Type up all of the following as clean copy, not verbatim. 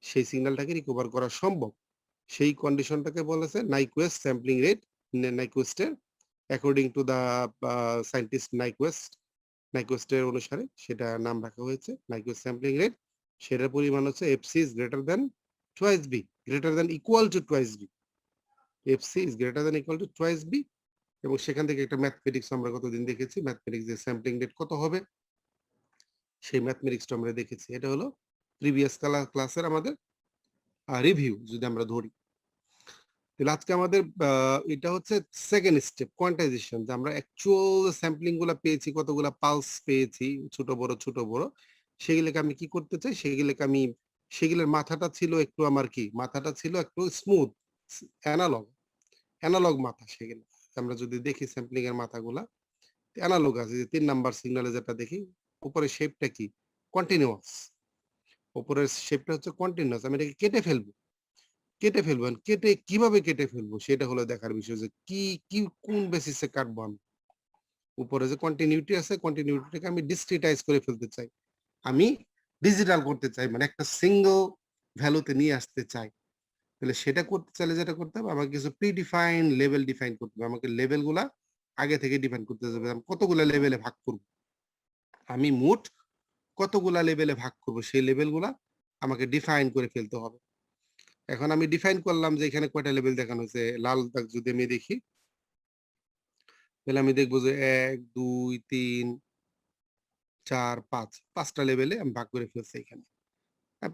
সেই সিগন্যালটাকে রিকভার করা সম্ভব। সেই কন্ডিশনটাকে বলেছে নাইকুয়েস্ট স্যাম্পলিং রেট, নাইকুয়েস্টের অ্যাকর্ডিং টু দ্য সায়েন্টিস্ট নাইকুয়েস্টের অনুসারে সেটা নাম রাখা হয়েছে নাইকুয়েস্ট স্যাম্পলিং রেট। সেটার পরিমাণ হচ্ছে FC is greater than twice B, greater than equal to twice B. FC is greater than equal to twice B. এবং সেখান থেকে একটা ম্যাথমেটিক্স আমরা কতদিন দেখেছি, ম্যাথমেটিক্স যে স্যাম্পলিং রেট কত হবে সেই ম্যাথমেটিক্সটা আমরা দেখেছি। এটা হলো প্রিভিয়াস ক্লাসের আমাদের রিভিউ যদি আমরা ধরি। তাহলে আজকে আমাদের এটা হচ্ছে সেকেন্ড স্টেপ কোয়ান্টাইজেশন, যে আমরা অ্যাকচুয়াল স্যাম্পলিং গুলা পেয়েছি, কতগুলা পালস পেয়েছি ছোট বড়, সেগুলোকে আমি কি করতে চাই, সেগুলোর মাথাটা ছিল একটু আমার কি, মাথাটা ছিল একটু স্মুথ অ্যানালগ, মাথা সেগুলো। আমরা যদি দেখি স্যাম্পলিং এর মাথাগুলা অ্যানালগ আছে, যে 3 নাম্বার সিগন্যালে যেটা দেখি উপরের শেপটা কি কন্টিনিউয়াস, উপরের শেপটা হচ্ছে কন্টিনিউয়াস। আমি এটাকে কেটে ফেলবো, কেটে কিভাবে কেটে ফেলবো সেটা হলো দেখার বিষয়, যে কি কি কোন বেসিসে কাটবো আমি। উপরে যে কন্টিনিউটি আছে, কন্টিনিউটিটাকে আমি ডিসক্রিটাইজ করে ফেলতে চাই, আমি ডিজিটাল করতে চাই, মানে একটা সিঙ্গেল ভ্যালুতে নিয়ে আসতে চাই। তাহলে সেটা করতে চাইলে যেটা করতে হবে, আমাকে কিছু প্রিডিফাইন লেভেল ডিফাইন করতে হবে। আমাকে লেভেল গুলা আগে থেকে ডিফাইন করতে হবে, আমি কতগুলা লেভেলে ভাগ করব, আমি মোট কতগুলা লেভেলে ভাগ করব, সেই লেভেল গুলা আমাকে ডিফাইন করে ফেলতে হবে। এখন আমি ডিফাইন করলাম যে এখানে কয়টা লেভেল দেখানো হয়েছে। লাল দাগ যদি আমি দেখি, তাহলে আমি দেখবো যে 1 2 3 4 5, 5টা লেভেলে আমি ভাগ করে ফেলছি। এখানে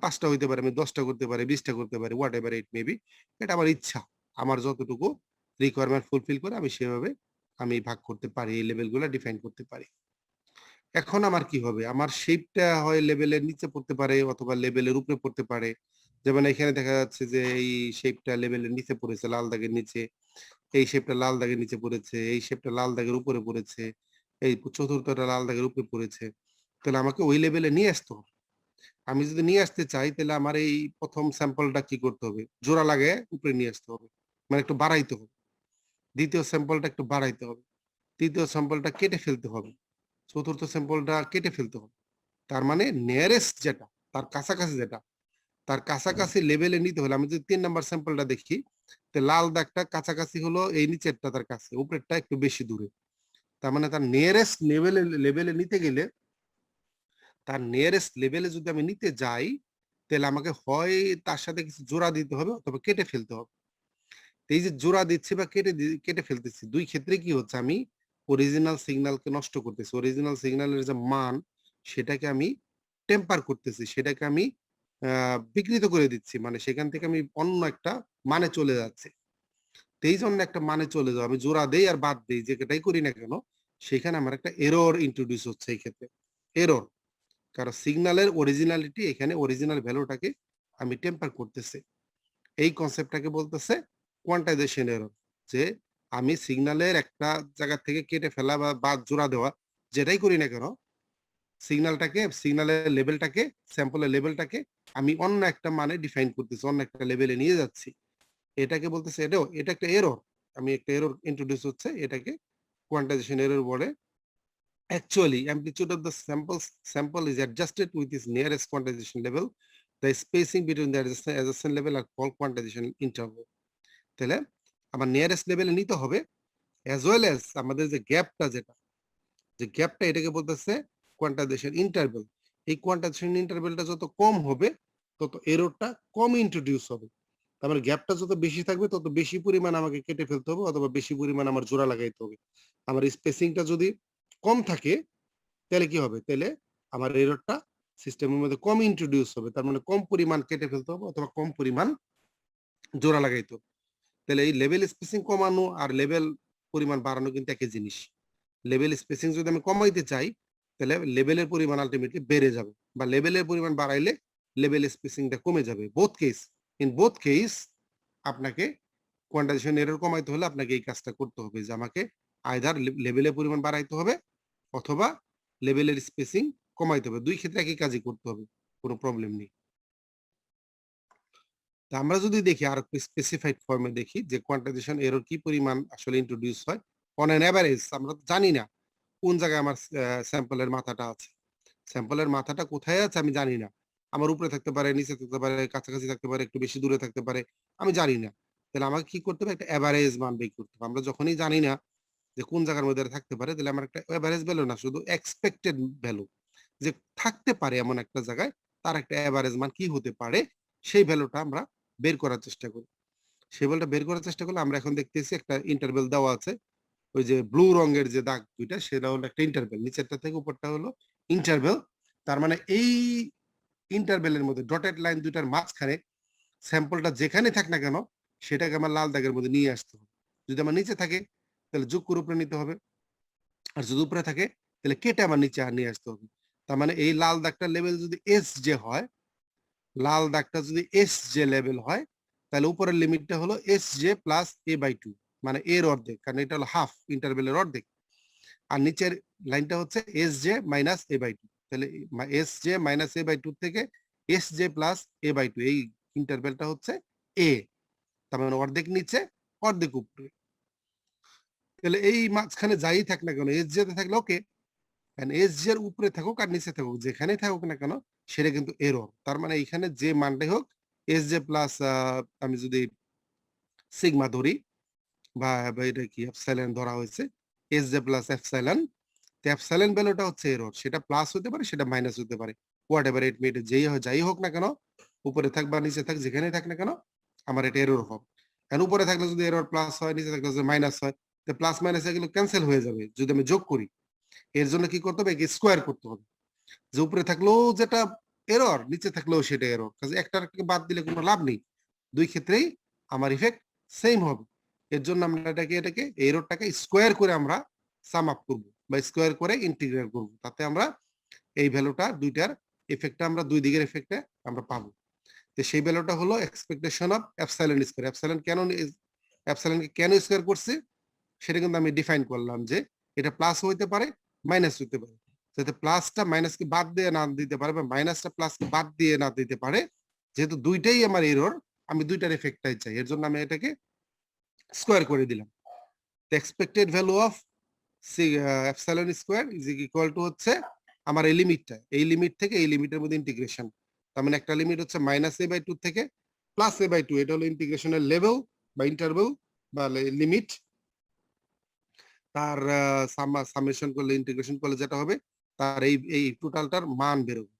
5টা হইতে পারে, আমি 10টা করতে পারি, 20টা করতে পারি, হোয়াট এভার ইট মেবি। এটা আমার ইচ্ছা, আমার যতটুকু রিকোয়ারমেন্ট ফুলফিল করে আমি সেভাবে আমি ভাগ করতে পারি, এই লেভেলগুলো ডিফাইন করতে পারি। এখন আমার কি হবে, আমার শেপটা হয় লেভেলের নিচে পড়তে পারে অথবা লেভেলের উপরে পড়তে পারে। যেমন এখানে দেখা যাচ্ছে যে এই শেপটা লেভেলের নিচে পড়েছে লাল দাগের নিচে, এই শেপটা লাল দাগের নিচে পড়েছে, এই শেপটা লাল দাগের উপরে পড়েছে, এই চতুর্থটা লাল দাগের উপরে পড়েছে। তাহলে আমাকে ওই লেভেলে নিয়ে আসতে হবে। আমি যদি নিয়ে আসতে চাই তাহলে আমার এই প্রথম স্যাম্পলটা কি করতে হবে, জোড়া লাগিয়ে উপরে নিয়ে আসতে হবে, মানে একটু বাড়াইতে হবে। দ্বিতীয় স্যাম্পলটা একটু বাড়াইতে হবে। তৃতীয় স্যাম্পলটা কেটে ফেলতে হবে। চতুর্থ স্যাম্পলটা কেটে ফেলতে হবে। তার মানে নিয়ারেস্ট যেটা, তার কাছাকাছি যেটা, তার কাছাকাছি লেভেলে নিতে হলে, আমি যদি 3 নাম্বার স্যাম্পলটা দেখি, তো লাল দাগটা কাছাকাছি হলো এই নিচেরটা, তার কাছে উপরেরটা একটু বেশি দূরে। তার মানে তার নিয়ারেস্ট লেভেলে নিতে গেলে, তার নিয়ারেস্ট লেভেলে যদি আমি নিতে যাই, তাহলে আমাকে হয় তার সাথে কিছু জোড়া দিতে হবে অথবা কেটে ফেলতে হবে। এই যে জোড়া দিচ্ছি বা কেটে ফেলতেছি, দুই ক্ষেত্রে কি হচ্ছে, আমি অরিজিনাল সিগন্যালকে নষ্ট করতেছি। অরিজিনাল সিগন্যালের যে মান সেটাকে আমি টেম্পার করতেছি, সেটাকে আমি বিকৃত করে দিচ্ছি, মানে সেখান থেকে আমি অন্য একটা মানে চলে যাচ্ছে। এই জন্য একটা মানে চলে যাও, আমি জোড়া দেই আর বাদ দেই, যেটাই করি না কেন সেখানে আমার একটা এরর ইন্ট্রোডিউস হচ্ছে। এই ক্ষেত্রে এরর, কারণ সিগন্যালের অরিজিনালিটি, এখানে অরিজিনাল ভ্যালুটাকে আমি টেম্পার করতেছি। এই কনসেপ্টটাকে বলতেছে কোয়ান্টাইজেশন এরর, যে আমি সিগন্যালের একটা জায়গা থেকে কেটে ফেলা বা বাদ জোড়া দেওয়া, যেটাই করি না কেন, সিগন্যালের লেভেলটাকে, স্যাম্পলের লেভেলটাকে আমি অন্য একটা মানে ডিফাইন করতেছি, অন্য একটা লেভেলে নিয়ে যাচ্ছি। এটাকে বলতেছে, এটা একটা এরর, আমি একটা এরর ইন্ট্রোডিউস হচ্ছে, এটাকে কোয়ান্টাইজেশন এরর বলে। Actually, amplitude of the sample is adjusted with its nearest quantization level. The spacing between the adjacent level are called quantization interval. তাহলে আমার নিয়ারেস্ট লেভেলে নিতে হবে, অ্যাজ ওয়েল অ্যাজ আমাদের যে গ্যাপটা, এটাকে বলতেছে কোয়ান্টাইজেশন ইন্টারভেল। এই কোয়ান্টাইজেশন ইন্টারভেলটা যত কম হবে, তত এররটা কম ইন্ট্রোডিউস হবে। তার মানে গ্যাপটা যত বেশি থাকবে, তত বেশি পরিমাণ আমাকে কেটে ফেলতে হবে অথবা বেশি পরিমাণ আমার জোড়া লাগাইতে হবে। আমার স্পেসিংটা যদি কম থাকে, তাহলে কি হবে, তাহলে আমার এররটা সিস্টেমের মধ্যে কম ইন্ট্রোডিউস হবে। তার মানে কম পরিমাণ কেটে ফেলতে হবে অথবা কম পরিমাণ জোড়া লাগাইতে হবে। তাহলে এই লেভেল স্পেসিং কমানো আর লেভেল পরিমাণ বাড়ানো কিন্তু একই জিনিস। লেভেল স্পেসিং যদি আমি কমাইতে চাই, তাহলে লেভেলের পরিমাণ আলটিমেটলি বেড়ে যাবে, বা লেভেলের পরিমাণ বাড়াইলে লেভেল স্পেসিংটা কমে যাবে। ইন বোথ কেস আপনাকে কোয়ান্টাইজেশন এরর কমাইতে হলে আপনাকে এই কাজটা করতে হবে, যে আমাকে আইদার লেভেলের পরিমাণ বাড়াইতে হবে অথবা লেভেলের স্পেসিং কমাইতে হবে। দুই ক্ষেত্রে একই কাজই করতে হবে, কোনো প্রবলেম নেই। তা আমরা যদি দেখি আর একটু স্পেসিফাইড ফর্মে দেখি যে কোয়ান্টাইজেশন এরর কি পরিমাণ আসলে ইন্ট্রোডিউস হয় অন অ্যান এভারেজ। আমরা তো জানি না কোন জায়গায় আমার স্যাম্পলের মাথাটা আছে, স্যাম্পলের মাথাটা কোথায় আছে আমি জানি না। আমার উপরে থাকতে পারে, নিচে থাকতে পারে, কাছাকাছি থাকতে পারে, একটু বেশি দূরে থাকতে পারে। আমি জানি না। তাহলে আমাকে কি করতে হবে? একটা এভারেজ মান বের করতে হবে। আমরা যখনই জানি না যে কোন জায়গার মধ্যে এটা থাকতে পারে, তাহলে আমার একটা এভারেজ ভ্যালু না, শুধু এক্সপেক্টেড ভ্যালু যে থাকতে পারে এমন একটা জায়গায়, তার একটা এভারেজ মান কি হতে পারে, সেই ভ্যালুটা আমরা বের করার চেষ্টা করি। সেই ভ্যালুটা বের করার চেষ্টা করলে আমরা এখন দেখতেছি একটা ইন্টারভ্যাল দেওয়া আছে। ওই যে ব্লু রঙের যে দাগ ২ টা সেটা হলো একটা ইন্টারভ্যাল। নিচেরটা থেকে উপরটা হলো ইন্টারভ্যাল। তার মানে এই ইন্টারভ্যালের মধ্যে ডটেড লাইন ২ টার মাঝখানে স্যাম্পলটা যেখানে থাক না কেন সেটাকে আমার লাল দাগের মধ্যে নিয়ে আসতে হবে। যদি আমার নিচে থাকে তাহলে যোগ করে উপরে নিতে হবে। আর যদি উপরে থাকে তাহলে কেটে আমার নিচে নিয়ে আসতে হবে। তার মানে এই লাল দাগটার লেভেল যদি SJ হয়, লাল দাগটা যদি SJ লেভেল হয়, তাহলে উপরের লিমিটটা হলো SJ প্লাস A/2, মানে এর অর্ধেক। কারণ এটা হলো হাফ ইন্টারভ্যালের অর্ধেক। আর নিচের লাইনটা হচ্ছে SJ মাইনাস A/2। তাহলে SJ মাইনাস A/2 থেকে SJ প্লাস A/2, এই ইন্টারভ্যালটা হচ্ছে A। তার মানে অর্ধেক নিচে, অর্ধেক উপরে। তাহলে এই মাঝখানে যাই থাক না কেন, SJ তে থাকলে ওকে। এন্ড SJ এর উপরে থাকুক আর নিচে থাকুক, যেখানেই থাকুক না কেন সেটা কিন্তু এরর। তার মানে এইখানে যে মানটাই হোক, SJ প্লাস আমি যদি সিগমা ধরি বা এটা কি এপসাইলন ধরা হয়েছে, SJ প্লাস এপসাইলন, তো এপসাইলন ভ্যালুটা হচ্ছে এরর। সেটা প্লাস হতে পারে, সেটা মাইনাস হতে পারে। হোয়াটএভার ইট মে, যাই হোক না কেন, উপরে থাক বা নিচে থাক, যেখানেই থাক না কেন, আমার এটা এরর হবে। এখন উপরে থাকলে যদি এরর প্লাস হয়, নিচে থাকলে যদি মাইনাস হয়, তো প্লাস মাইনাস এগুলো ক্যান্সেল হয়ে যাবে যদি আমি যোগ করি। এর জন্য কি করতে হবে? স্কোয়ার করতে হবে। যে উপরে থাকলেও যেটা এরর, নিচে থাকলেও সেটা এরর। কাজে একটা বাদ দিলে কোনো লাভ নেই। দুই ক্ষেত্রেই আমার ইফেক্ট সেম হবে। এর জন্য আমরা এটাকে এররটাকে স্কোয়ার করে আমরা সাম আপ করব বা স্কোয়ার করে ইন্টিগ্রেট করব। তাতে আমরা এই ভ্যালুটা দুইটার ইফেক্টটা আমরা দুই দিকের ইফেক্টে আমরা পাবো। তো সেই ভ্যালুটা হলো এক্সপেকটেশন অফ এপসাইলন স্কয়ার। এপসাইলনকে কেন স্কয়ার করছি সেটা কিন্তু আমি ডিফাইন করলাম যে এটা প্লাস হইতে পারে, মাইনাস হইতে পারে। যাতে প্লাসটা মাইনাসকে বাদ দিয়ে না দিতে পারে বা মাইনাসটা প্লাসকে বাদ দিয়ে না দিতে পারে, যেহেতু দুইটাই আমার এরর, আমি দুইটার এফেক্টটাই চাই। এর জন্য আমি এটাকে স্কোয়ার করে দিলাম। Expected value of epsilon square is equal to হচ্ছে আমার এই লিমিটটা, এই লিমিট থেকে এই লিমিটের মধ্যে ইন্টিগ্রেশন। তার মানে একটা লিমিট হচ্ছে -a/2 থেকে +a/2, এটা হলো ইন্টিগ্রেশনের লেভেল বা ইন্টারভেল বা লিমিট। তার সামেশন করলে, ইন্টিগ্রেশন করলে যেটা হবে, তার এই টোটালটার মান বেরোবে।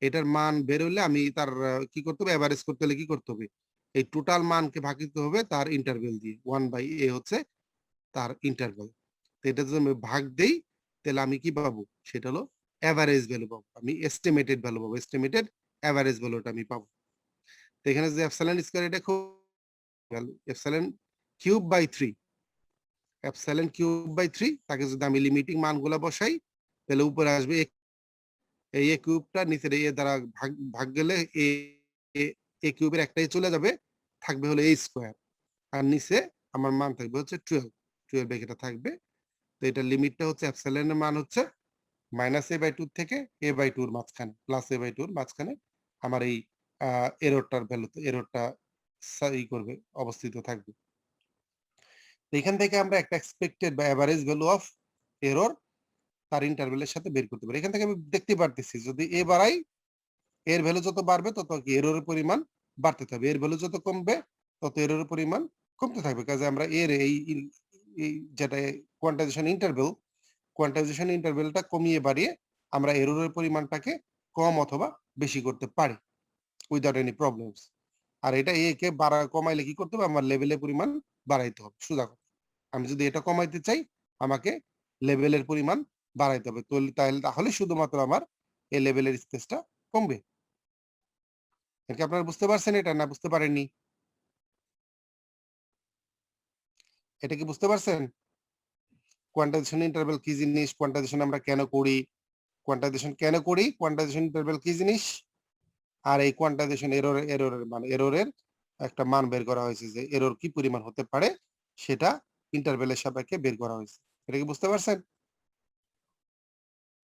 এটার মান বের হলে আমি তার কি করতে হবে? এভারেজ করতে হলে কি করতে হবে? এই টোটাল মানকে ভাগ দিতে হবে তার ইন্টারভেল দিয়ে। 1/a হচ্ছে তার ইন্টারভেল। তো এটা যদি আমি ভাগ দেই, তাহলে আমি কি পাবো? সেটা হলো এভারেজ ভ্যালু পাবো। আমি এস্টিমেটেড ভ্যালু পাবো। এস্টিমেটেড এভারেজ ভ্যালুটা আমি পাবো। তো এখানে যে এপসাইলন স্কয়ার, এটা খুব value epsilon cube by 3, epsilon cube by 3, তাকে যদি আমি লিমিটিং মানগুলা বসাই, তাহলে উপরে আসবে এই এ কিউবটা, নিচের এ দ্বারা ভাগ ভাগ গেলে এ এ কিউবের একটাই চলে যাবে, থাকবে হলো a স্কয়ার। আর নিচে আমার মান থাকবে হচ্ছে 12, 12 এটা থাকবে। তো এটার লিমিটটা হচ্ছে এপসাইলনের মান হচ্ছে -a/2 থেকে a/2 এর মাঝখানে, +a/2 এর মাঝখানে আমার এই এররটার ভ্যালুতে, এররটা করবে, অবস্থিত থাকবে। তো এখান থেকে আমরা একটা এক্সপেক্টেড বা এভারেজ ভ্যালু অফ এরর তার ইন্টারভ্যালের সাথে বের করতে পারি। এখান থেকে আমি দেখতে পারতেছি যদি এ বাড়াই, এর ভ্যালু যত বাড়বে তত কি এররের পরিমাণ বাড়তে থাকবে। এর ভ্যালু যত কমবে তত এররের পরিমাণ কমতে থাকবে। কাজে আমরা এর এই যেটা কোয়ান্টাইজেশন ইন্টারভ্যালটা কমিয়ে বাড়িয়ে আমরা এররের পরিমাণটাকে কম অথবা বেশি করতে পারি উইদাউট এনি প্রবলেমস। আর এটা এ কে কমাইলে কি করতে হবে? আমার লেভেলের পরিমাণ বাড়াইতে হবে। সোজা কথা। আমি যদি এটা কমাইতে চাই, আমাকে লেভেলের পরিমাণ বাড়াইতে হবে। তাহলে শুধুমাত্র আমার এই লেভেলের স্পেসটা কমবে। কি আপনারা বুঝতে পারছেন এটা, না বুঝতে পারেননি? এটা কি বুঝতে পারছেন? কোয়ান্টাইজেশন ইন্টারভ্যাল কি জিনিস, কোয়ান্টাইজেশন আমরা কেন করি, কোয়ান্টাইজেশন ইন্টারভ্যাল কি জিনিস, আর এই কোয়ান্টাইজেশন এররের একটা মান বের করা হয়েছে যে এরর কি পরিমাণ হতে পারে, সেটা ইন্টারভ্যালের সাপেক্ষে বের করা হয়েছে। এটা কি বুঝতে পারছেন?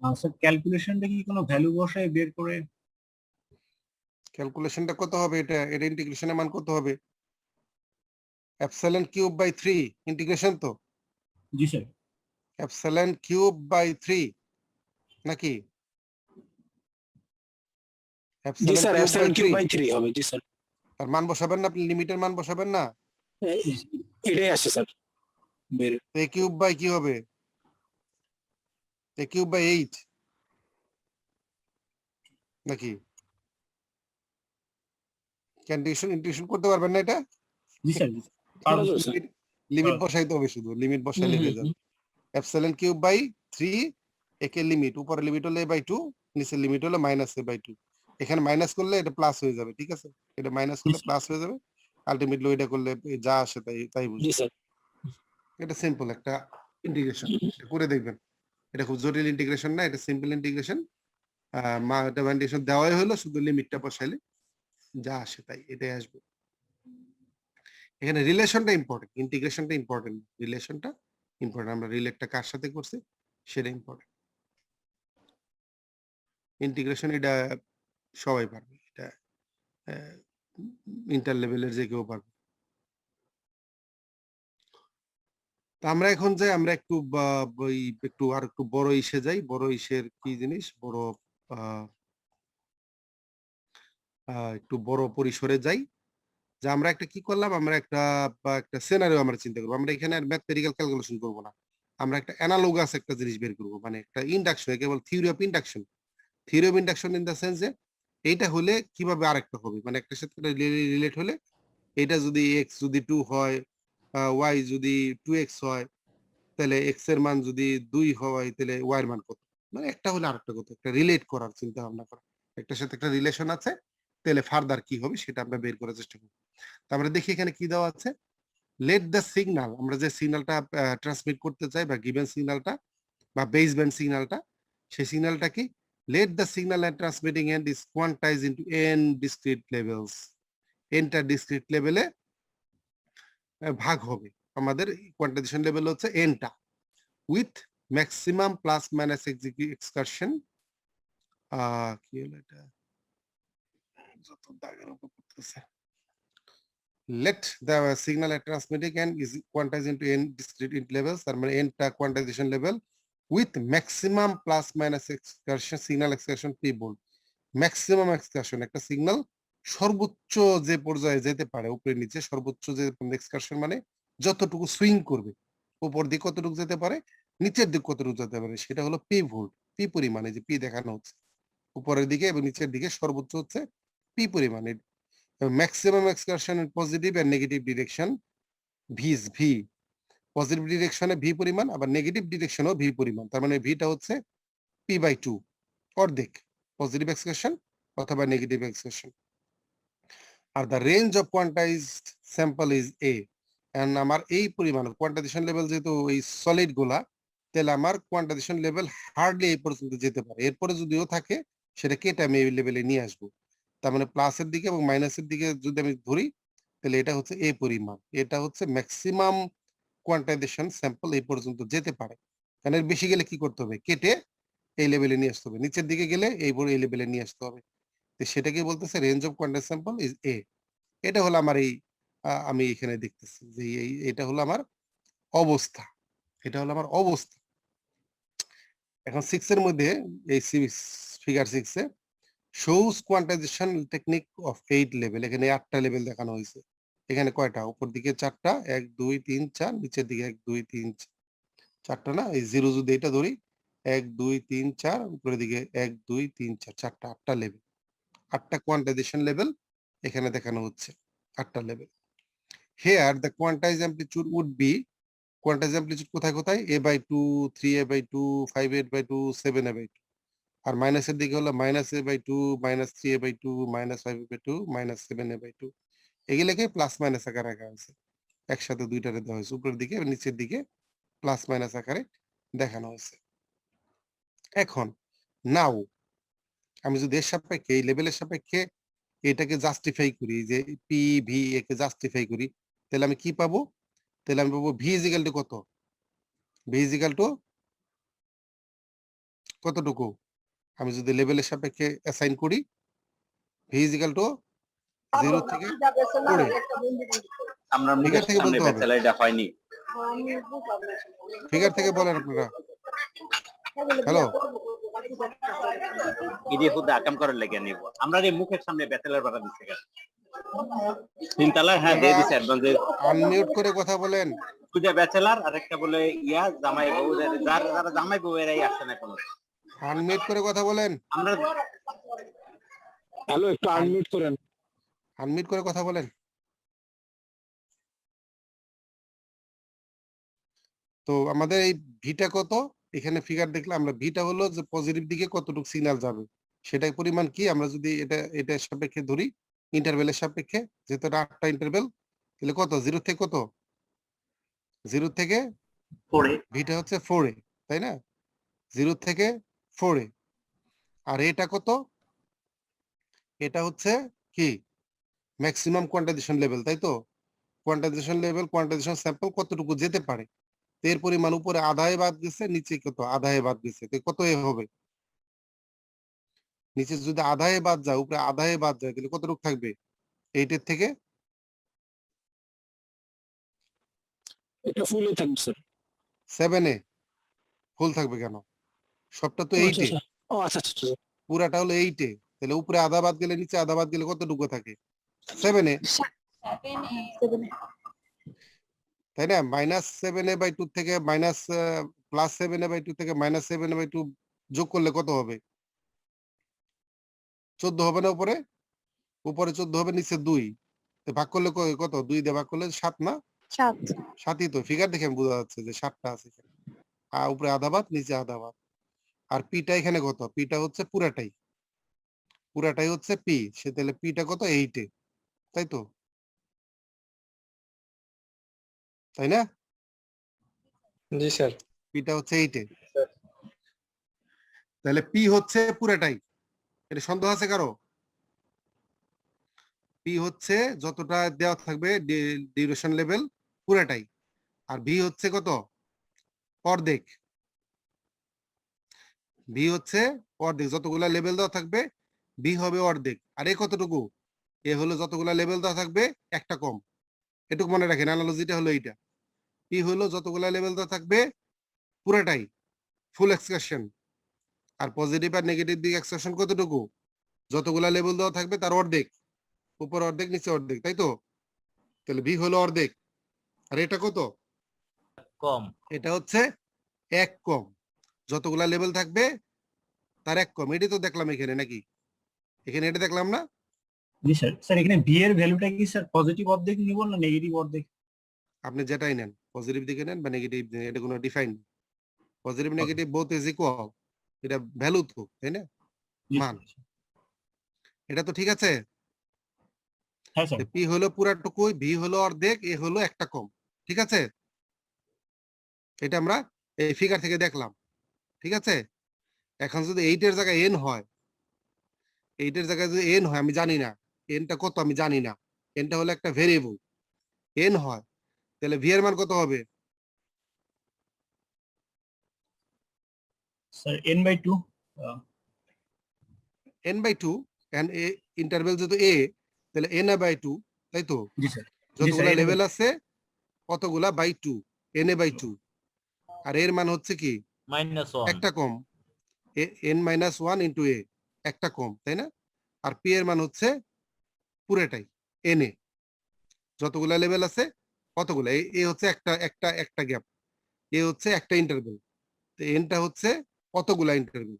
স্যার ক্যালকুলেশনটা কি কোনো ভ্যালু বসায় বের করে? ক্যালকুলেশনটা কত হবে? এটা ইন্টিগ্রেশনের মান কত হবে? এপসাইলন কিউব বাই 3 ইন্টিগ্রেশন তো, জি স্যার। এপসাইলন কিউব বাই 3 নাকি? জি epsilon sir cube by epsilon cube 3 by 3 হবে। জি স্যার তার মান বসাবেন না, আপনি লিমিটের মান বসাবেন না। এটাই আসছে স্যার বের। এ কিউব বাই কি হবে? এ কিউব বাই 8 নাকি? ইন্টিগ্রেশন করতে পারবেন না এটা? জি স্যার করা যাবে স্যার। লিমিট বসাইতে হবে, শুধু লিমিট বসাইলে হয়ে যাবে। এপসাইলন কিউব বাই 3 একে লিমিট, উপরে লিমিট হলো a বাই 2, নিচের লিমিট হলো মাইনাস a বাই 2। এখানে মাইনাস করলে এটা প্লাস হয়ে যাবে, ঠিক আছে? এটা মাইনাস করলে প্লাস হয়ে যাবে, আলটিমেটলি ওইটা করলে যা আসে তাই তাই জি বুঝবে। স্যার এটা সিম্পল একটা ইন্টিগ্রেশন, এটা করে দেখবেন। এটা খুব জটিল ইন্টিগ্রেশন না, এটা সিম্পল ইন্টিগ্রেশন। এটা ভ্যালিডেশন দেওয়াই হলো, শুধু লিমিটটা বসাইলে যা আসে তাই এটাই আসবে। এখানে রিলেশনটা ইম্পর্টেন্ট, ইন্টিগ্রেশনটা ইম্পর্টেন্ট, রিলেশনটা ইম্পর্টেন্ট। আমরা রিলেটটা কার সাথে করছি সেটা ইম্পর্টেন্ট। ইন্টিগ্রেশন এটা সবাই পারবে, এটা ইন্টার লেভেলের যে কেউ পারবে। তো আমরা এখন যাই, আমরা একটু একটু আর একটু বড় ইসে যাই। বড় ইসের কি জিনিস, বড় একটু বড় পরিসরে যাই। যে আমরা একটা কি করলাম, আমরা একটা সিনারিও আমরা চিন্তা করবো। আমরা এখানে আর ম্যাথমেটিক্যাল ক্যালকুলেশন করবো না, আমরা একটা অ্যানালোগাস একটা জিনিস বের করবো, মানে একটা induction, cable theory of induction. Theory of induction in the sense যে এইটা হলে কিভাবে আরেকটা হবে, মানে একটার সাথে রিলেট হলে এটা যদি এক্স যদি 2 হয়, ওয়াই যদি 2x হয়, তাহলে এক্স এর মান যদি 2 হয় তাহলে ওয়াই এর মান কত, মানে একটা হলে আরেকটা কত, একটা রিলেট করার চিন্তা ভাবনা করা। একটার সাথে একটা রিলেশন আছে, তাহলে ফার্দার কি হবে সেটা আমরা বের করার চেষ্টা করব। আমরা দেখি এখানে কি দেওয়া আছে। লেট দ্য সিগন্যাল, আমরা যে সিগন্যালটা ট্রান্সমিট করতে চাই বা গিভেন সিগন্যালটা বা বেস ব্যান্ড সিগন্যালটা, সেই সিগন্যালটা কি, let the signal end transmitting end is quantize into n discrete levels. nটা ডিসক্রিট লেভেলে ভাগ হবে। আমাদের কোয়ান্টাইজেশন লেভেল হচ্ছে nটা, with maximum plus minus excursion. কি হলো এটা, যত দাগের উপর করতেছে। Let the signal at transmitting and is quantized into n discrete levels, তার মানে n টা quantization level with maximum plus minus excursion, signal excursion p volt। Maximum excursion, একটা সিগন্যাল সর্বোচ্চ যে পর্যায়ে যেতে পারে, উপরে নিচে সর্বোচ্চ যে এক্সকারশন মানে যতটুকু সুইং করবে, উপর দিকে কতটুকু যেতে পারে, নিচের দিকে কতটুকু যেতে পারে, সেটা হলো পি ভোল্ট। পি পরিমাণে, যে পি দেখানো হচ্ছে উপরের দিকে এবং নিচের দিকে সর্বোচ্চ হচ্ছে পি পরিমাণে। Maximum excursion in positive and negative direction V, positive ডিরেকশনে ভি পরিমাণ, আবার নেগেটিভ ডিরেকশনও ভি পরিমাণ। তার মানে ভিটা হচ্ছে পি বাই 2, অর্ধেক পজিটিভ এক্সকারশন অথবা নেগেটিভ এক্সকারশন। আর the range of quantized sample is A. And আমার এই পরিমাণ কোয়ান্টাইজেশন লেভেল যেহেতু এই সলিড গুলা, তাহলে আমার কোয়ান্টাইজেশন লেভেল হার্ডলি এই পর্যন্ত যেতে পারে। এরপরে যদিও থাকে সেটা কেটে আমি এই লেভেলে নিয়ে আসবো। তার মানে প্লাসের দিকে এবং মাইনাসের দিকে যদি আমি ধরি, তাহলে এটা হচ্ছে এই পরিমাণ, এটা হচ্ছে ম্যাক্সিমাম কোয়ান্টাইজেশন স্যাম্পল এই পর্যন্ত যেতে পারে। কারণ এর বেশি গেলে কি করতে হবে, কেটে এই লেভেলে নিয়ে আসতে হবে, নিচের দিকে গেলে এই লেভেলে নিয়ে আসতে হবে। তো সেটাকে বলতেছে range of quantise sample is এ। এটা হলো আমার এই আমি এখানে দেখতেছি যে এটা হলো আমার অবস্থা, এটা হলো আমার অবস্থা। এখন 6 এর মধ্যে এই figure 6 A shows quantization technique of 8 level, এখানে 8টা লেভেল দেখানো হয়েছে। এখানে কয়টা, উপর দিকে 4টা, 1 2 3 4, নিচের দিকে 1 2 3 4টা না, এই জিরো যদি এটা ধরি 1 2 3 4, উপরের দিকে 1 2 3 4, 4টা, 8টা লেভেল, 8টা কোয়ান্টাইজেশন লেভেল এখানে দেখানো হচ্ছে, 8টা level. Here the quantized amplitude would be, quantized amplitude কোথায় কোথায়, a by 2, 3a by 2, 5a by 2, 7a by 2। আর মাইনাসের দিকে হলো minus a by 2, minus 3a by 2, minus 5a by 2, minus 7a by 2। এগুলোকে plus minus আকারে রাখা হয়েছে, একসাথে দুইটারে দেওয়া হয়েছে, উপরের দিকে এবং নিচের দিকে প্লাস মাইনাস আকারে দেখানো হয়েছে। এখন নাও আমি যদি এর সাপেক্ষে, এই লেভেলের সাপেক্ষে এটাকে জাস্টিফাই করি, যে পি ভি একে জাস্টিফাই করি, তাহলে আমি কি পাবো, তাহলে আমি পাবো ভি ইজ ইকুয়াল টু কত, ভি ইজ ইকুয়াল টু কতটুকু, আমি যদি লেভেলের সাপেক্ষে অ্যাসাইন করি, ভি ইজ ইকুয়াল টু 0 থেকে 4, আমরা ফিগার থেকে বলতে হবে, এটা হয়নি। ফিগার থেকে বলেন আপনারা। হ্যালো, ইডি খুদ আকাম করার লেগে নিব আমরা এই মুখের সামনে ব্যাচেলর বাটা দিচ্ছে কেন তিনতলা হ্যাঁ দিয়ে দিছে অ্যাডভান্স আনমিউট করে কথা বলেন। পূজা ব্যাচেলর আর একটা বলে ইয়া জামাই বউ যারা জামাই বউ এরাই আসছে না কোনো আনমিউট করে কথা বলেন। আমরা হ্যালো একটু আনমিউট করেন। আনমিউট করে কথা বলেন। তো আমাদের এই ভিটা কত, এখানে ফিগার দেখলে আমরা ভিটা হলো যে পজিটিভ দিকে কতটুকু সিগন্যাল যাবে সেটাই পরিমাণ কি, আমরা যদি এটা সাপেক্ষে ধরি ইন্টারভেলের সাপেক্ষে, যেহেতু এটা 8টা ইন্টারভেল, তাহলে কত 0 থেকে কত 0 থেকে 4 ভিটা হচ্ছে 4 এ, তাই না? 0 থেকে 4 এ। আর এটা কত, এটা হচ্ছে কি ম্যাক্সিমাম কোয়ান্টাইজেশন লেভেল, তাই তো? কোয়ান্টাইজেশন লেভেল, কোয়ান্টাইজেশন স্যাম্পল কতটুকু যেতে পারে, এর পরিমাণ উপরে আধায় বাদ গেছে, নিচে কত আধায় বাদ গেছে, তো কত এ হবে? নিচে যদি আধায় বাদ যায়, উপরে আধায় বাদ যায়, তাহলে কতটুকু থাকবে 8 এর থেকে? এটা ফুলে থাকবে স্যার। 7 এ ফুল থাকবে কেন? সবটা তো 8 এ, ও আচ্ছা আচ্ছা। পুরাটা হলো 8 এ, তাহলে উপরে আধা বাদ গেলে নিচে আধা বাদ গেলে কতটুকু থাকে 7 এ, তাই না? -7a/2 থেকে +7a/2 থেকে -7a/2 যোগ করলে কত হবে? 14 হবে না? উপরে 14 হবে, নিচে 2, ভাগ করলে কত 2 দিয়ে ভাগ করলে 7 না? 7ই তো, ফিগার দেখে বোঝা যাচ্ছে যে 7টা আছে এখানে। আর উপরে আধা ভাত, নিচে আধা ভাত। আর পিটা এখানে কত? পিটা হচ্ছে পুরাটাই হচ্ছে পি, সে তাহলে পিটা কত 8 এ, তাই তো? তাই না? জি স্যার। পিটা হচ্ছে 8 এ, তাহলে পি হচ্ছে পুরাটাই। এটা সন্দেহ আছে কারো? পি হচ্ছে যতটা দেওয়া থাকবে ডিউরেশন লেভেল পুরাটাই, আর ভি হচ্ছে কত? অর্ধেক। ভি হচ্ছে অর্ধেক, যতগুলা লেভেল দেওয়া থাকবে ভি হবে অর্ধেক। আর এ কতটুকু? এ হলো যতগুলা লেভেল দেওয়া থাকবে একটা কম। এটুকু মনে রাখেন, অ্যানালজিটা হলো এইটা। পি হলো যতগুলা লেভেল দেওয়া থাকবে পুরাটাই ফুল এক্সকারশন, আর পজিটিভ আর নেগেটিভ দিক এক্সকারশন কতটুকু? যতগুলা লেভেল দেওয়া থাকবে তার অর্ধেক, উপর অর্ধেক নিচে অর্ধেক, তাই তো? তাহলে ভি হলো অর্ধেক। আর এটা কত? কম এটা হচ্ছে 1 কম, যতগুলা লেভেল থাকবে তার 1 কম। এটাই তো দেখলাম এখানে, নাকি? এখানে এটা দেখলাম না? জি স্যার। স্যার এখানে বি এর ভ্যালুটা কি স্যার পজিটিভ অর্ধেক নিব না নেগেটিভ অর্ধেক? আপনি যেটাই নেন, পজিটিভ দিকে নেন বা নেগেটিভ, এটা কোনো define, positive negative both is equal, এটা ভ্যালু তো, তাই না? জি মান। স্যার। এটা তো ঠিক আছে। হ্যাঁ স্যার। পি হলো পুরাটুকুই, ভি হলো অর্ধেক, এ হলো একটা কম, ঠিক আছে? এটা আমরা এই ফিগার থেকে দেখলাম, ঠিক আছে? এখন যদি 8 এর জায়গায় n হয়, 8 এর জায়গায় যদি n হয়, আমি জানি না nটা কত, আমি জানি না, nটা হলো একটা ভেরিয়েবল, n হয়, তাহলে ভি এর মান কত হবে? Sir n/2 n/2, and a interval যেহেতু a, তাহলে n/2, তাই তো? জি স্যার। জি যতগুলা স্যার লেভেল আছে কতগুলা বাই 2, n/2, আর এর মান হচ্ছে কি -1 একটা কম, n-1 ইন্টু a, একটা কম, তাই না? আর পি এর মান হচ্ছে পুরোটাই n এ, যতগুলা লেভেল আছে কতগুলা, এ হচ্ছে একটা গ্যাপ, এ হচ্ছে একটা ইন্টারভেল, তো এনটা হচ্ছে কতগুলা ইন্টারভেল,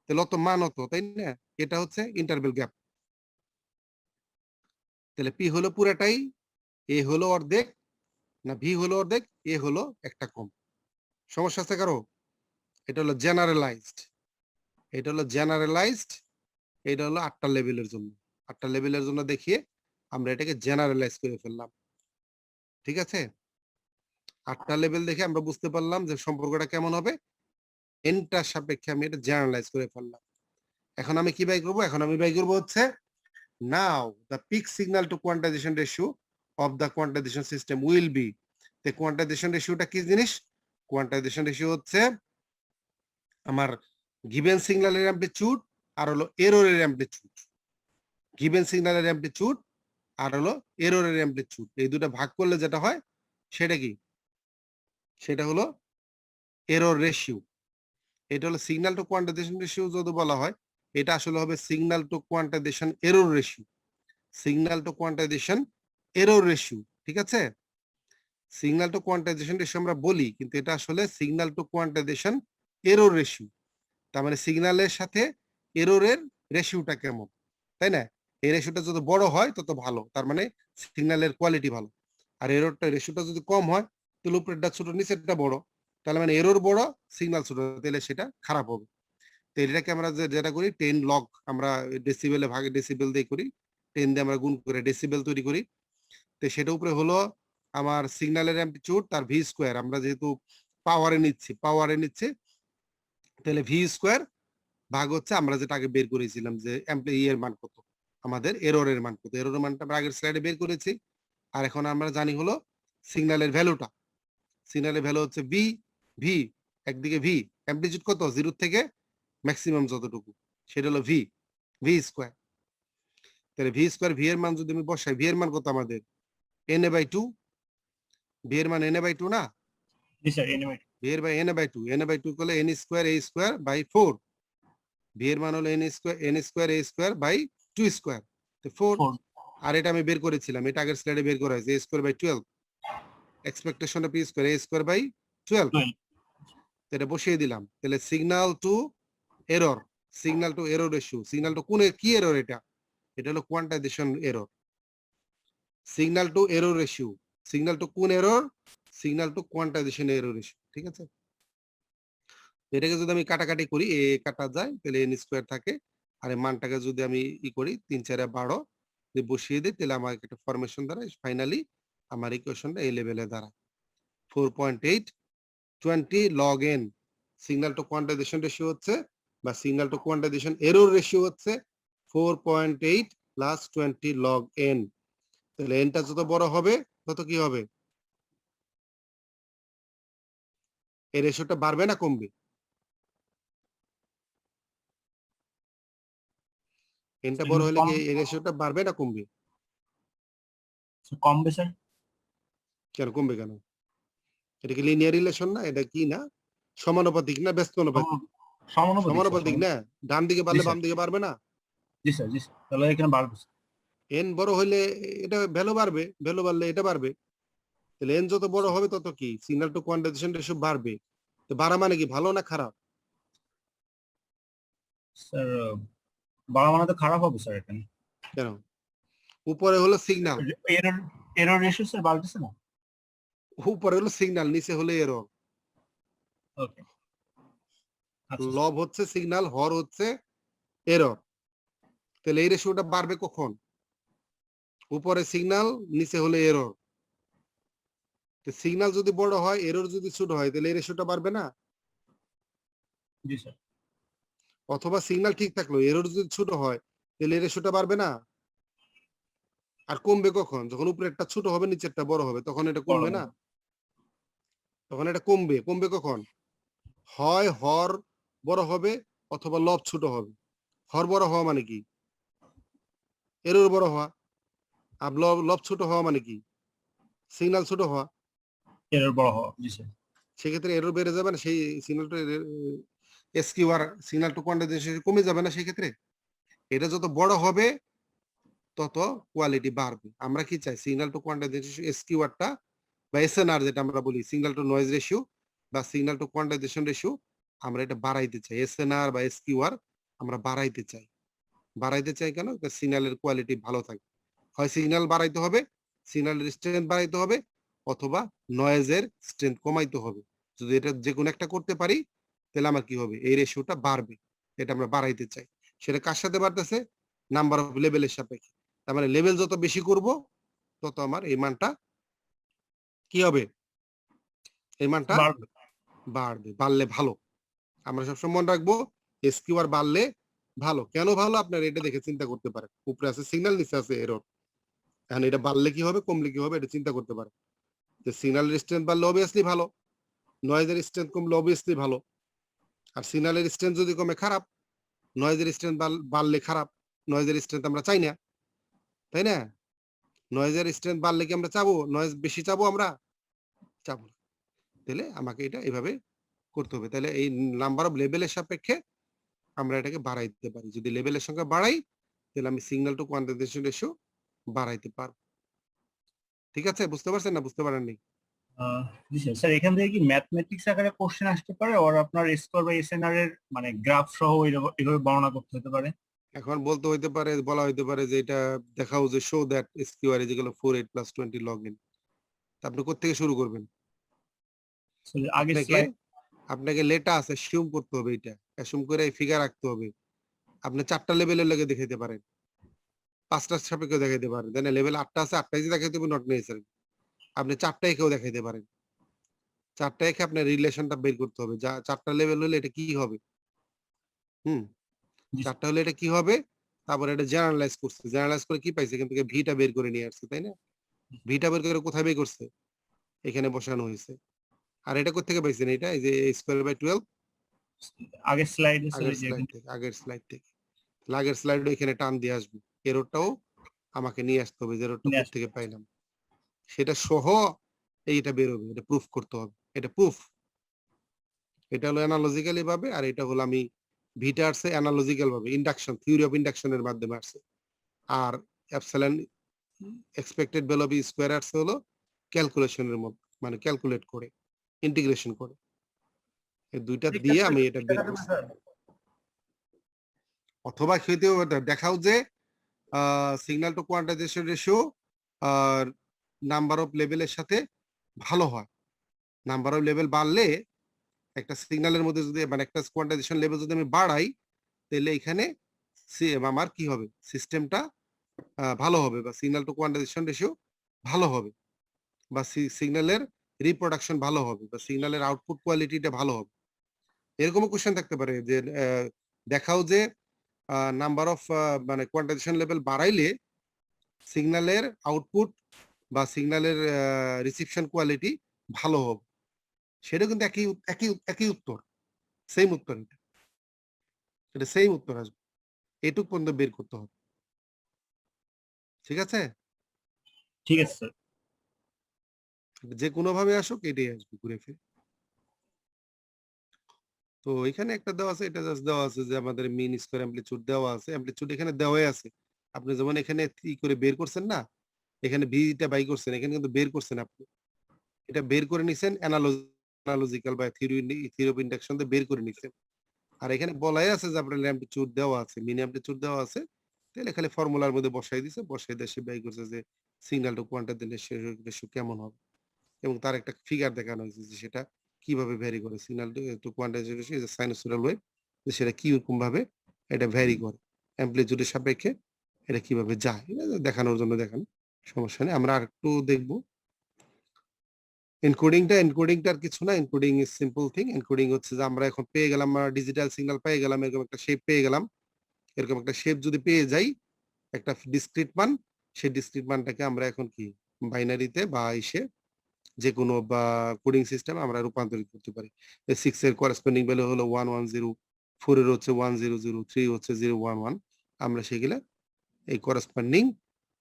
তাহলে অত মান হতো, তাই না? এটা হচ্ছে ইন্টারভেল গ্যাপ। তাহলে পি হলো পুরাটাই, এ হলো অর্ধেক, না ভি হলো অর্ধেক, এ হলো একটা কম। সমস্যা আছে কারো? এটা হলো জেনারেলাইজড, এটা হলো জেনারেলাইজড, এটা হলো 8টা লেভেলের জন্য। 8টা লেভেলের জন্য দেখিয়ে আমরা এটাকে জেনারেলাইজ করে ফেললাম, ঠিক আছে? 8টা লেভেল দেখে আমরা বুঝতে পারলাম যে সম্পর্কটা কেমন হবে, এনটার সাপেক্ষে আমি এটা জেনারেলাইজ করে ফেললাম। এখন আমি কি বাই করবো? এখন আমি বাই করবো হচ্ছে now the peak signal to quantization ratio of the quantization system will be, the quantization ratioটা কি জিনিস? quantization ratio হচ্ছে আমার given সিগন্যালের অ্যামপ্লিটিউড আর হলো এররের অ্যামপ্লিটিউড, given সিগন্যালের অ্যামপ্লিটিউড আর হলো এররের অ্যামপ্লিটিউড, এই দুটো ভাগ করলে যেটা হয় সেটা কি? সেটা হলো এরর রেশিও। এটা হলো সিগন্যাল টু কোয়ান্টাইজেশন রেশিও যদি বলা হয়, এটা আসলে হবে signal to quantization error ratio. Signal to quantization error ratio, ঠিক আছে? সিগন্যাল টু কোয়ান্টাইজেশন রেশিও আমরা বলি, কিন্তু এটা আসলে signal to quantization error ratio. তার মানে সিগন্যালের সাথে এররের রেশিওটা কেমন, তাই না? এই রেশিওটা যত বড় হয় তত ভালো, তার মানে সিগন্যালের কোয়ালিটি ভালো। আর এররটা রেশিওটা যদি কম হয় তাহলে উপরেরটা ছোট নিচেরটা বড়, তাহলে মানে এরর বড় সিগন্যাল ছোট, তাহলে সেটা খারাপ হবে। তো এটাকে আমরা যেটা করি 10 লগ, আমরা ডেসিবেলে ভাগে ডেসিবেল দিয়ে করি, 10 দিয়ে আমরা গুণ করে ডেসিবেল তৈরি করি। তো সেটা উপরে হলো আমার সিগন্যালের অ্যাম্পলিটিউড তার ভি স্কোয়ার, আমরা যেহেতু পাওয়ারে নিচ্ছি তাহলে ভি স্কোয়ার ভাগ হচ্ছে আমরা যেটা আগে বের করেছিলাম যে এর মান কত, আমাদের এররের মান কত। এররের মানটা আমরা আগের স্লাইডে বের করেছি। আর এখন আমরা জানি হলো সিগন্যালের ভ্যালুটা। সিগন্যালের ভ্যালু হচ্ছে ভি, ভি একদিকে ভি, অ্যাম্পলিটিউড কত 0 থেকে ম্যাক্সিমাম যতটুকু, সেটা হলো ভি, ভি স্কোয়ার। তাহলে ভি স্কোয়ার, ভি এর মান যদি আমি বসাই, ভি এর মান কত আমাদের na/2, ভি এর মান na/2 না? জি স্যার, এনিমেট। ভি এর বাই na/2, na/2 করলে n square a square by 4। V এর মান হলো n square a square by 2 square, তো 4। 4। আর এটা আমি বের করেছিলাম, এটা আগের স্লাইডে বের করা হয়েছে, a square by 12, expectation of p square a square by 12। 12। এটা বসিয়ে দিলাম। তাহলে signal to error, signal to error ratio, signal to কোন কি এরর, এটা হলো quantization error. Signal to error ratio, signal to কোন error, signal to quantization error ratio, ঠিক আছে? এটাকে যদি আমি কাটাকাটি করি, এ কাটা যায় তাহলে n স্কয়ার থাকে। আর এই মানটাকে যদি আমি করি 3 4 12 যদি বসিয়ে দিই, তাহলে আমার একটা ফরমেশন দ্বারা ফাইনালি আমার ইকুয়েশনটা এই লেভেলে দাঁড়ায় 4.8 20 log n। Signal to quantization ratio হচ্ছে বা signal to quantization error ratio হচ্ছে 4.8 প্লাস 20 log n। তাহলে nটা যত বড় হবে তত কি হবে, এই রেশিওটা বাড়বে না কমবে? nটা বড় হলে কি এই রেশিওটা বাড়বে না কমবে? কমবে স্যার। কেন কমবে কেন? এটা কি লিনিয়ার রিলেশন না? এটা কি না সমানুপাতিক না ব্যস্ত অনুপাতিক? সমানুপাতিক স্যার, সমানুপাতিক না? ডান দিকে জি বাড়লে স্যার। বাম দিকে বাড়বে না? জি স্যার, জি স্যার, তাহলে এখানে বাড়বে স্যার। এন বড় হইলে এটা ভ্যালু বাড়বে, ভ্যালু বাড়লে এটা বাড়বে। তাহলে এন যত বড় হবে তত কি সিগন্যাল টু কোয়ান্টাইজেশন রেশিও বাড়বে। তো বাড়া মানে কি ভালো না খারাপ? স্যার বাড়া মানে তো খারাপ হবে স্যার এখানে। কেন? উপরে হলো signal, error, error ratio sir বাড়তেছে না। উপরে হলো সিগন্যাল, নিচে হলো এরর। ওকে, আচ্ছা লব হচ্ছে সিগন্যাল, হর হচ্ছে এরর। তাহলে এই রেশিওটা বাড়বে কখন? উপরে সিগন্যাল, নিচে হলো এরর। সিগন্যাল যদি বড় হয়, এরর যদি ছোট হয়, তাহলে এই রেশিওটা বাড়বে না? জি স্যার। অথবা সিগন্যাল ঠিক থাকলো, এরর যদি ছোট হয়, তাহলে এই রেশিওটা বাড়বে না? আর কমবে কখন? যখন উপরেরটা ছোট হবে নিচেরটা বড় হবে, তখন এটা কমবে না? তখন এটা কমবে। কমবে কখন? হয় হর বড় হবে অথবা লব ছোট হবে। হর বড় হওয়া মানে কি? এরর বড় হওয়া। আর লব ছোট হওয়া মানে কি? সিগন্যাল ছোট হওয়া। এরর বড় হওয়া, জি স্যার। সেক্ষেত্রে এরর বেড়ে যাবে না, সেই সিগন্যালটা এসকিউআর, সিগন্যাল টু কোয়ান্টাইজেশন কমে যাবে না সেক্ষেত্রে? এটা যত বড় হবে তত কোয়ালিটি বাড়বে। আমরা কি চাই? সিগন্যাল টু কোয়ান্টাইজেশন এসকিউআরটা বা এসএনআর যেটা আমরা বলি, সিগন্যাল টু নয়েজ রেশিও বা সিগন্যাল টু কোয়ান্টাইজেশন রেশিও, আমরা এটা বাড়াইতে চাই। এসএনআর বা এসকিউআর আমরা বাড়াইতে চাই। বাড়াইতে চাই কেন? সিগন্যালের কোয়ালিটি ভালো থাকে। হয় সিগন্যাল বাড়াইতে হবে, সিগন্যালের স্ট্রেংথ বাড়াইতে হবে, অথবা নয়েজের স্ট্রেংথ কমাইতে হবে। যদি এটা যে কোনো একটা করতে পারি তাহলে আমার কি হবে? এই রেশিওটা বাড়বে। এটা আমরা বাড়াইতে চাই। সেটা কার সাথে বাড়তেছে? নাম্বার অফ লেভেলের সাপেক্ষে। তার মানে লেভেল যত বেশি করব তত আমার এই মানটা কি হবে? এই মানটা বাড়বে। বাড়বে। বাড়লে ভালো। আমরা সবসময় মনে রাখবো এসকিউআর বাড়লে ভালো। কেন ভালো? আপনারা এটা দেখে চিন্তা করতে পারেন। উপরে আছে সিগন্যাল, নিচে আছে এরর। এখন এটা বাড়লে কি হবে, কমলে কি হবে, এটা চিন্তা করতে পারেন। যে সিগন্যালের স্ট্রেংথ বাড়লে অবভিয়াসলি ভালো, নয়েজের স্ট্রেংথ কমলে অবভিয়াসলি ভালো। আর সিগন্যালের স্ট্রেংথ যদি কমে খারাপ, নয়েজের স্ট্রেংথ বাড়লে খারাপ। নয়েজের স্ট্রেংথ আমরা চাই না, তাই না? নয়েজের স্ট্রেংথ বাড়লে কি আমরা চাবো? নয়েজ বেশি চাবো আমরা? চাবো না। তাহলে আমাকে এটা এভাবে করতে হবে। তাহলে এই নাম্বার অফ লেভেলের সাপেক্ষে আমরা এটাকে বাড়াই দিতে পারি। যদি লেভেলের সংখ্যা বাড়াই তাহলে আমি সিগন্যাল টু কোয়ান্টিটেশন রেশিও বাড়াইতে পারবো। ঠিক আছে? বুঝতে পারছেন না বুঝতে পারেননি? জি স্যার। স্যার এখান থেকে কি ম্যাথমেটিক্স আকারে কোশ্চেন আসতে পারে, ওর আপনার স্কোর বা এসএনআর এর মানে গ্রাফ সহ এভাবে বর্ণনা করতে হতে পারে? এখন বলতে হইতে পারে, বলা হইতে পারে যে এটা দেখাও যে show that SQR is equal to 48 plus 20 log n। তা আপনি কোত্থেকে শুরু করবেন? So, আগের আপনাকে স্লাইড আপনাকে লেটা আছে অ্যাসিউম করতে হবে এটা। অ্যাসিউম করে ফিগার রাখতে হবে। আপনি 4 টা লেভেলের লাগে দেখাইতে পারেন। 5 টার সাপেক্ষে দেখাইতে পারেন। দেন লেভেল 8 টা আছে 8 টাই যে দেখাইতে হবে নট নেসেসারি। আপনি 4 টাই কেউ দেখাইতে পারেন। 4 টা একে আপনার রিলেশনটা বের করতে হবে। যা 4 টা লেভেল হলে এটা কি হবে? হুম? জি 4 টা হলে এটা কি হবে? তারপরে এটা জেনারেলাইজ করছে। জেনারেলাইজ করে কি পাইছে? এখান থেকে ভি টা বের করে নিয়ে আসছে, তাই না? ভি টা বের করে কোথায় বের করছে? এখানে বসানো হয়েছে। আর এটা কোত্থেকে পাইছেন এটা? এই যে স্কয়ার বাই 12 আগের স্লাইডে স্যার আগের স্লাইড থেকে, আগের স্লাইড থেকে। আগের স্লাইডে এখানে টান দিয়ে আসবে। এররটাও আমাকে নিয়ে আসতে হবে যে এররটা কোত্থেকে পাইলাম। সেটা সহ এইটা বের হবে। এটা প্রুফ করতে হবে। এটা প্রুফ। এটা হলো অ্যানালজিক্যালি ভাবে, আর এটা হলো আমি ভিটা আসছে অ্যানালজিক্যাল ভাবে, ইন্ডাকশন, থিওরি অফ ইন্ডাকশনের মাধ্যমে আসছে। আর epsilon expected value of square আসছে হলো ক্যালকুলেশনের মধ্যে, মানে ক্যালকুলেট করে, ইন্টিগ্রেশন করে। এই দুইটা দিয়ে আমি এটা বের করছি। অথবা সেটিও দেখাও যে সিগন্যাল টু কোয়ান্টাইজেশন রেশিও আর নাম্বার অফ লেভেলের সাথে ভালো হয়। নাম্বার অফ লেভেল বাড়লে একটা সিগন্যালের মধ্যে যদি মানে একটা কোয়ান্টাইজেশন লেভেল যদি আমি বাড়াই তাহলে এখানে আমার কি হবে? সিস্টেমটা ভালো হবে, বা সিগন্যাল টু কোয়ান্টাইজেশন রেশিও ভালো হবে, বা সিগন্যালের রিপ্রোডাকশন ভালো হবে, বা সিগন্যালের আউটপুট কোয়ালিটিটা ভালো হবে। এরকমও কোশ্চেন থাকতে পারে যে দেখাও যে নাম্বার অফ মানে কোয়ান্টাইজেশন লেভেল বাড়াইলে সিগন্যালের আউটপুট বা সিগন্যালের রিসিপশন কোয়ালিটি ভালো হবে। সেটা কিন্তু একই একই একই উত্তর, সেম উত্তর। এটা সেম উত্তর আসবে। এটুক পর্যন্ত বের করতে হবে। ঠিক আছে? ঠিক আছে স্যার। যে কোনো ভাবে আসুক এটাই আসবে ঘুরে ফিরে। তো এখানে একটা দেওয়া আছে, এটা জাস্ট দেওয়া আছে যে আমাদের মিন স্কয়ার অ্যামপ্লিটিউড দেওয়া আছে। অ্যামপ্লিটিউড এখানে দেওয়াই আছে। আপনি যেমন এখানে ই করে বের করছেন না? এখানে ভিটা বাই করছেন। এখানে কিন্তু বের করছেন আপনি। এটা বের করে নিছেন অ্যানালজিক্যাল বা থিওরি অফ ইন্ডাকশন দিয়ে বের করে নিছেন। আর এখানে বলাই আছে যে আপনার অ্যামপ্লিটিউড দেওয়া আছে, মিন অ্যামপ্লিটিউড দেওয়া আছে। তাহলে খালি ফর্মুলার মধ্যে বসাই দিছে, বসাই দিয়ে সে বাই করছে যে সিগন্যাল টু কোয়ান্টাইজেশন রেশিও কেমন হবে। এবং তার একটা ফিগার দেখানো হয়েছে যে সেটা কিভাবে ভ্যারি করে। Signal to quantization ratio is a sinusoidal wave, যে সেটা কিরকম ভাবে এটা ভ্যারি করে। অ্যামপ্লিটিউডের সাপেক্ষে এটা কিভাবে যায়। এটা দেখানোর জন্য দেখানো। সমস্যা নেই। আমরা আরেকটু দেখব। এনকোডিংটার কিছু না। Encoding is simple thing. Encoding হচ্ছে যে আমরা এখন পেয়ে গেলাম, ডিজিটাল সিগন্যাল পেয়ে গেলাম, এরকম একটা শেপ পেয়ে গেলাম। এরকম একটা শেপ যদি পেয়ে যাই, একটা ডিসক্রিট মান, সেই ডিসক্রিট মানটাকে আমরা এখন কি বাইনারিতে বা ইসে যে কোনো বা কোডিং সিস্টেম আমরা রূপান্তরিত করতে পারি। 6 এর করেসপন্ডিং ভ্যালু হলো 110, 4 এর হচ্ছে 1003, 3 হচ্ছে 011। আমরা সেগুলা এই করেসপন্ডিং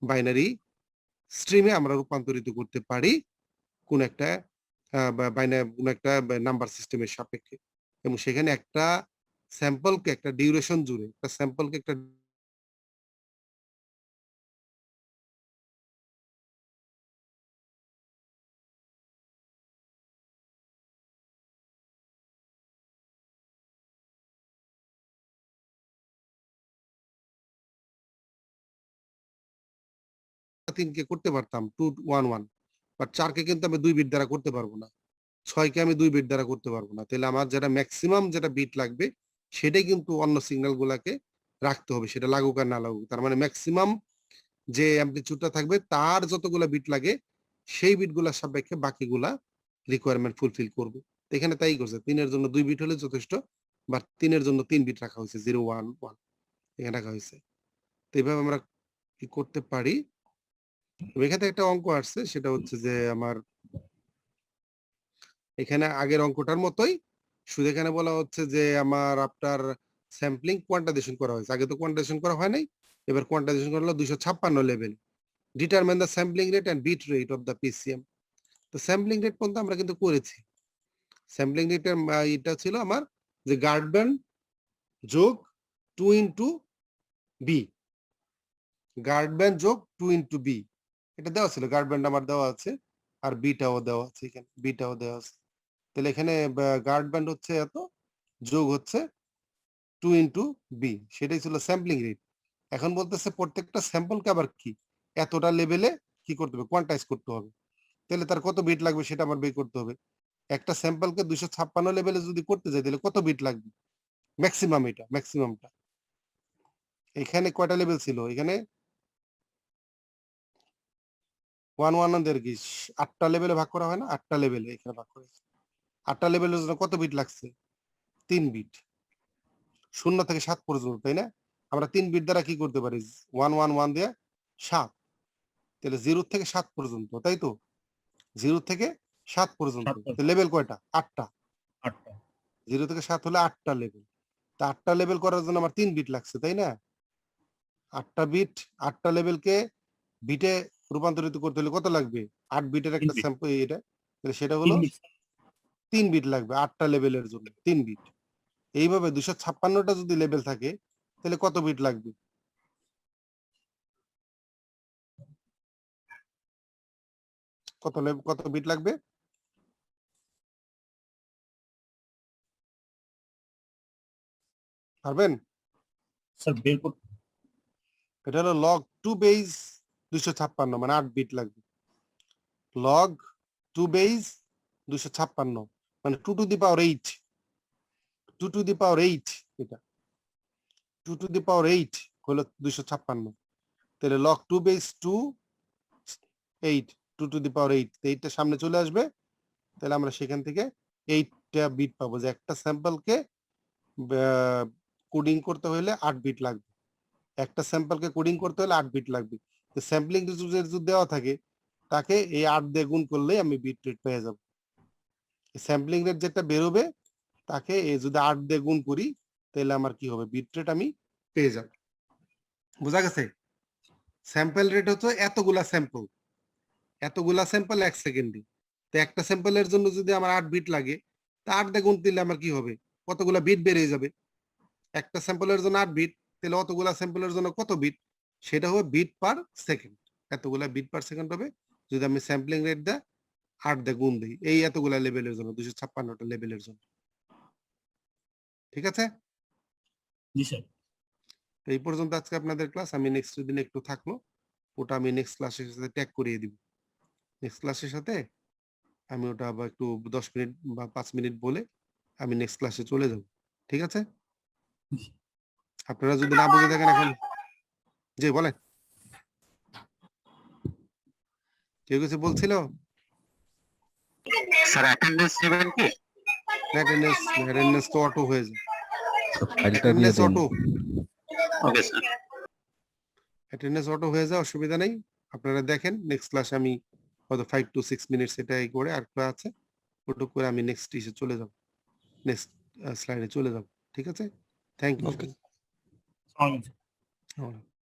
বাইনারি স্ট্রিমে আমরা রূপান্তরিত করতে পারি কোন একটা কোন একটা নাম্বার সিস্টেমের সাপেক্ষে। এবং সেখানে একটা স্যাম্পলকে একটা ডিউরেশন জুড়ে একটা স্যাম্পলকে একটা তিনকে করতে পারতাম 211, বাট 4 কে কিন্তু আমি 2 বিট দ্বারা করতে পারবো না। 6 কে আমি 2 বিট দ্বারা করতে পারবো না। তাহলে আমার যেটা ম্যাক্সিমাম যেটা বিট লাগবে সেটাই কিন্তু অন্য সিগন্যাল গুলাকে রাখতে হবে, সেটা লাগুক আর না লাগুক। তার মানে ম্যাক্সিমাম যে অ্যামপ্লিটিউডটা থাকবে তার যতগুলা বিট লাগে সেই বিটগুলোর সাপেক্ষে বাকিগুলা রিকোয়ারমেন্ট ফুলফিল করবে। তো এখানে তাই করছে। 3 এর জন্য 2 বিট হলে যথেষ্ট, বাট 3 এর জন্য 3 বিট রাখা হয়েছে, 011 এখানে রাখা হয়েছে। তো এইভাবে আমরা কি করতে পারি। এখানে একটা অঙ্ক আসছে, সেটা হচ্ছে যে আমার এখানে আগের অঙ্কটার মতোই, শুধু এখানে বলা হচ্ছে যে আমার আফটার স্যাম্পলিং কোয়ান্টাইজেশন করা হয়েছে। আগে তো কোয়ান্টাইজেশন করা হয় নাই। এবার কোয়ান্টাইজেশন করা হলো 256 level. Determine the sampling rate and bit rate of the PCM. তো স্যাম্পলিং রেট পর্যন্ত আমরা কিন্তু করেছি। স্যাম্পলিং রেটের এটা ছিল আমার যে গার্ড ব্যান্ড যোগ 2 ইনটু বি, গার্ড ব্যান্ড যোগ 2 ইনটু বি, এটা দেওয়া ছিল। গার্ড ব্যান্ড আমার দেওয়া আছে আর বিটাও দেওয়া আছে, এখানে বিটাও দেওয়া আছে। তাহলে এখানে গার্ড ব্যান্ড হচ্ছে এত, যোগ হচ্ছে 2 ইনটু বি, সেটাই ছিল স্যাম্পলিং রেট। এখন বলতেছে প্রত্যেকটা স্যাম্পলকে আবার কি এতটা লেভেলে কি করতে হবে, কোয়ান্টাইজ করতে হবে। তাহলে তার কত বিট লাগবে সেটা আমার বের করতে হবে। একটা স্যাম্পলকে 256 লেভেলে যদি করতে যাই তাহলে কত বিট লাগবে, ম্যাক্সিমাম, এটা ম্যাক্সিমামটা। এখানে কয়টা লেভেল ছিল, এখানে 1 দের কি 8টা লেভেলে ভাগ করা হয় না, 8টা লেভেলে এখানে ভাগ করেছে। 8টা লেভেলের জন্য কত বিট লাগছে, 3 বিট, 0 থেকে 7 পর্যন্ত, তাই না? আমরা 3 বিট দ্বারা কি করতে পারি, 111 দিয়ে 7, তাহলে 0 থেকে 7 পর্যন্ত, তাই তো? 0 থেকে 7 পর্যন্ত, লেভেল কয়টা, 8টা। 0 থেকে 7 হলে 8টা লেভেল। তা 8টা লেভেল করার জন্য আমার 3 বিট লাগছে, তাই না? 8টা বিট, 8টা লেভেলকে বিটে রূপান্তরিত করতে হলে কত লাগবে, 8 বিটের একটা স্যাম্পল, এটা তাহলে সেটা হলো 3 বিট লাগবে 8টা লেভেলের জন্য, 3 বিট। এইভাবে 256টা যদি লেভেল থাকে তাহলে কত বিট লাগবে, কত বিট লাগবে? পারবেন? স্যার বের করতে এটা হলো লগ 2 বেস 256, মানে 8 বিট লাগবে। লগ 2 বেস 256 মানে 2 to the power 8, 2 to the পাওয়ার 8, এটা 2 টু দি পাওয়ার 8 হলো 256। তাহলে লগ 2 বেস 2 8, 2 টু দি পাওয়ার 8, 8টা সামনে চলে আসবে। তাহলে আমরা সেখান থেকে 8টা বিট পাবো, যে একটা স্যাম্পলকে কোডিং করতে হলে 8 বিট লাগবে। একটা স্যাম্পলকে কোডিং করতে হলে 8 বিট লাগবে। তো স্যাম্পলিং যদি দেওয়া থাকে তাকে এই 8 দিয়ে গুণ করলেই আমি বিট রেট পেয়ে যাব। স্যাম্পলিং রেট যেটা বেরোবে তাকে এই যদি 8 দিয়ে গুণ করি তাহলে আমার কি হবে, বিট রেট আমি পেয়ে যাব। বোঝা গেছে? স্যাম্পল রেট হচ্ছে এতগুলা স্যাম্পল, এতগুলা স্যাম্পল 1 সেকেন্ডে। তো একটা স্যাম্পলের জন্য যদি আমার 8 বিট লাগে, তা 8 দিয়ে গুণ দিলে আমার কি হবে, কতগুলা বিট বেড়ে যাবে। একটা স্যাম্পলের জন্য 8 বিট, তাহলে অতগুলা স্যাম্পলের জন্য কত বিট, সেটা হবে বিট পার সেকেন্ড। এতগুলা বিট পার সেকেন্ড হবে যদি আমি স্যাম্পলিং রেট দা 8 দিয়ে গুণ দিই, এই এতগুলা লেভেলের জন্য, 256টা লেভেলের জন্য। ঠিক আছে? জি স্যার। এই পর্যন্ত আজকে আপনাদের ক্লাস। আমি নেক্সট দিন একটু থাকলো, ওটা আমি নেক্সট ক্লাসের সাথে ট্যাগ করিয়ে দিব। নেক্সট ক্লাসের সাথে আমি ওটা আবার একটু 10 মিনিট বা 5 মিনিট বলে আমি নেক্সট ক্লাসে চলে যাব। ঠিক আছে? আপনারা যদি না বুঝে থাকেন এখন, জি বলেন, কেউ কিছু বলছিল? স্যার অ্যাটেন্ডেন্স নেবেন কি? অ্যাটেন্ডেন্স তো অটো হয়ে যায়, ফাইলটা দিয়ে অ্যাটেন্ডেন্স দেন। Auto, okay sir. Attendance auto হয়ে যায়, অসুবিধা নেই। আপনারা দেখেন নেক্সট ক্লাসে আমি হয়তো 5 to 6 মিনিটস এটাই করে আর একটা আছে, ওটুক করে আমি নেক্সট ইসে চলে যাব, নেক্সট স্লাইডে চলে যাব। ঠিক আছে? Thank you. ওকে। আসসালামু আলাইকুম।